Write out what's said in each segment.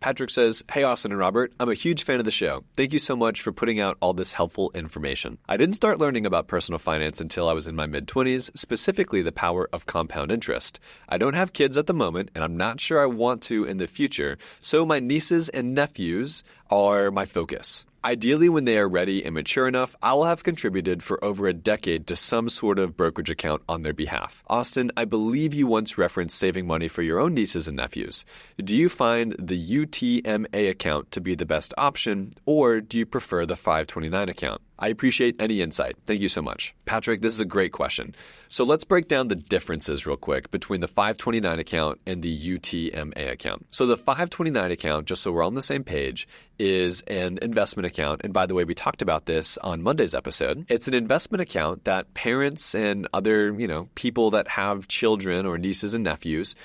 Patrick says, "Hey, Austin and Robert, I'm a huge fan of the show. Thank you so much for putting out all this helpful information. I didn't start learning about personal finance until I was in my mid-20s, specifically the power of compound interest. I don't have kids at the moment, and I'm not sure I want to in the future, so my nieces and nephews are my focus. Ideally, when they are ready and mature enough, I will have contributed for over a decade to some sort of brokerage account on their behalf. Austin, I believe you once referenced saving money for your own nieces and nephews. Do you find the UTMA account to be the best option, or do you prefer the 529 account? I appreciate any insight. Thank you so much." Patrick, this is a great question. So let's break down the differences real quick between the 529 account and the UTMA account. So the 529 account, just so we're on the same page, is an investment account. And by the way, we talked about this on Monday's episode. It's an investment account that parents and other, people that have children or nieces and nephews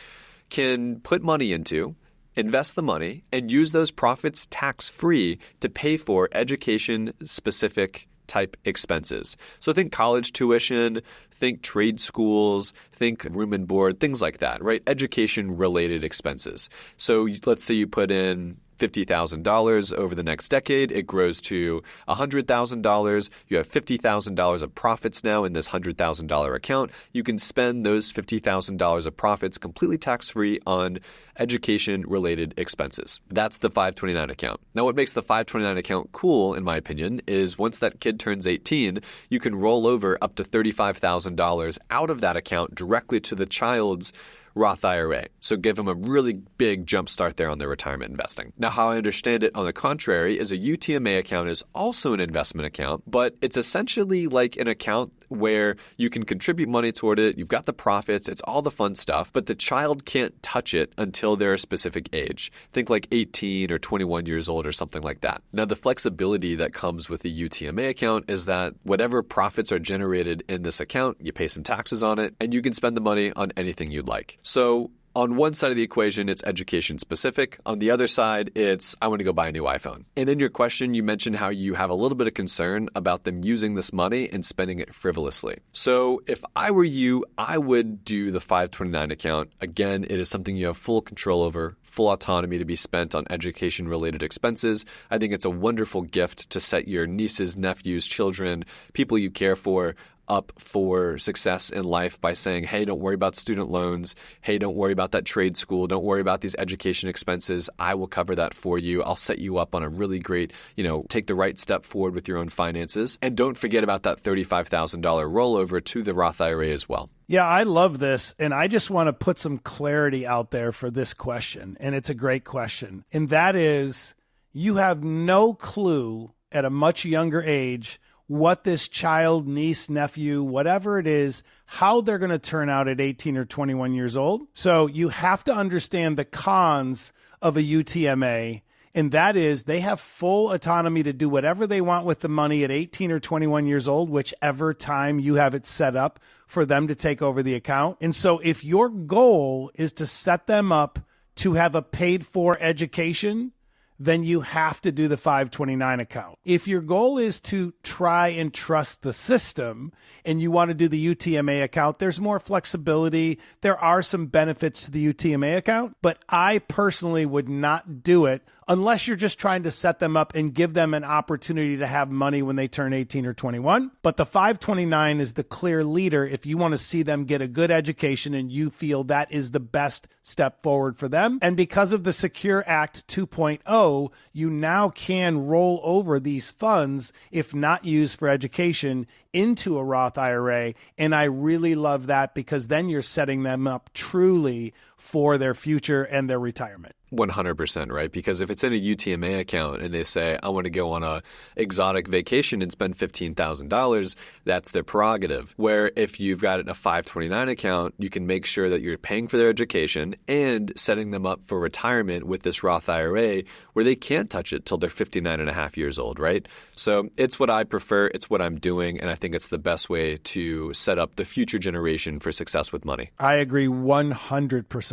can put money into, invest the money, and use those profits tax-free to pay for education-specific type expenses. So think college tuition, think trade schools, think room and board, things like that, right? Education-related expenses. So let's say you put in $50,000 over the next decade. It grows to $100,000. You have $50,000 of profits now in this $100,000 account. You can spend those $50,000 of profits completely tax-free on education-related expenses. That's the 529 account. Now, what makes the 529 account cool, in my opinion, is once that kid turns 18, you can roll over up to $35,000 out of that account directly to the child's Roth IRA. So give them a really big jump start there on their retirement investing. Now, how I understand it, on the contrary, is a UTMA account is also an investment account, but it's essentially like an account where you can contribute money toward it. You've got the profits. It's all the fun stuff, but the child can't touch it until they're a specific age. Think like 18 or 21 years old or something like that. Now, the flexibility that comes with the UTMA account is that whatever profits are generated in this account, you pay some taxes on it, and you can spend the money on anything you'd like. So on one side of the equation, it's education specific. On the other side, it's I want to go buy a new iPhone. And in your question, you mentioned how you have a little bit of concern about them using this money and spending it frivolously. So if I were you, I would do the 529 account. Again, it is something you have full control over, full autonomy to be spent on education-related expenses. I think it's a wonderful gift to set your nieces, nephews, children, people you care for up for success in life by saying, hey, don't worry about student loans. Hey, don't worry about that trade school. Don't worry about these education expenses. I will cover that for you. I'll set you up on a really great, take the right step forward with your own finances. And don't forget about that $35,000 rollover to the Roth IRA as well. Yeah, I love this. And I just want to put some clarity out there for this question. And it's a great question. And that is, you have no clue at a much younger age what this child, niece, nephew, whatever it is, how they're going to turn out at 18 or 21 years old. So you have to understand the cons of a UTMA, and that is they have full autonomy to do whatever they want with the money at 18 or 21 years old, whichever time you have it set up for them to take over the account. And so if your goal is to set them up to have a paid-for education, then you have to do the 529 account. If your goal is to try and trust the system and you want to do the UTMA account, there's more flexibility. There are some benefits to the UTMA account, but I personally would not do it unless you're just trying to set them up and give them an opportunity to have money when they turn 18 or 21. But the 529 is the clear leader if you want to see them get a good education and you feel that is the best step forward for them. And because of the Secure Act 2.0, you now can roll over these funds, if not used for education, into a Roth IRA. And I really love that because then you're setting them up truly for their future and their retirement. 100%, right? Because if it's in a UTMA account and they say, I want to go on a exotic vacation and spend $15,000, that's their prerogative. Where if you've got it in a 529 account, you can make sure that you're paying for their education and setting them up for retirement with this Roth IRA where they can't touch it till they're 59 and a half years old, right? So it's what I prefer. It's what I'm doing. And I think it's the best way to set up the future generation for success with money. I agree 100%.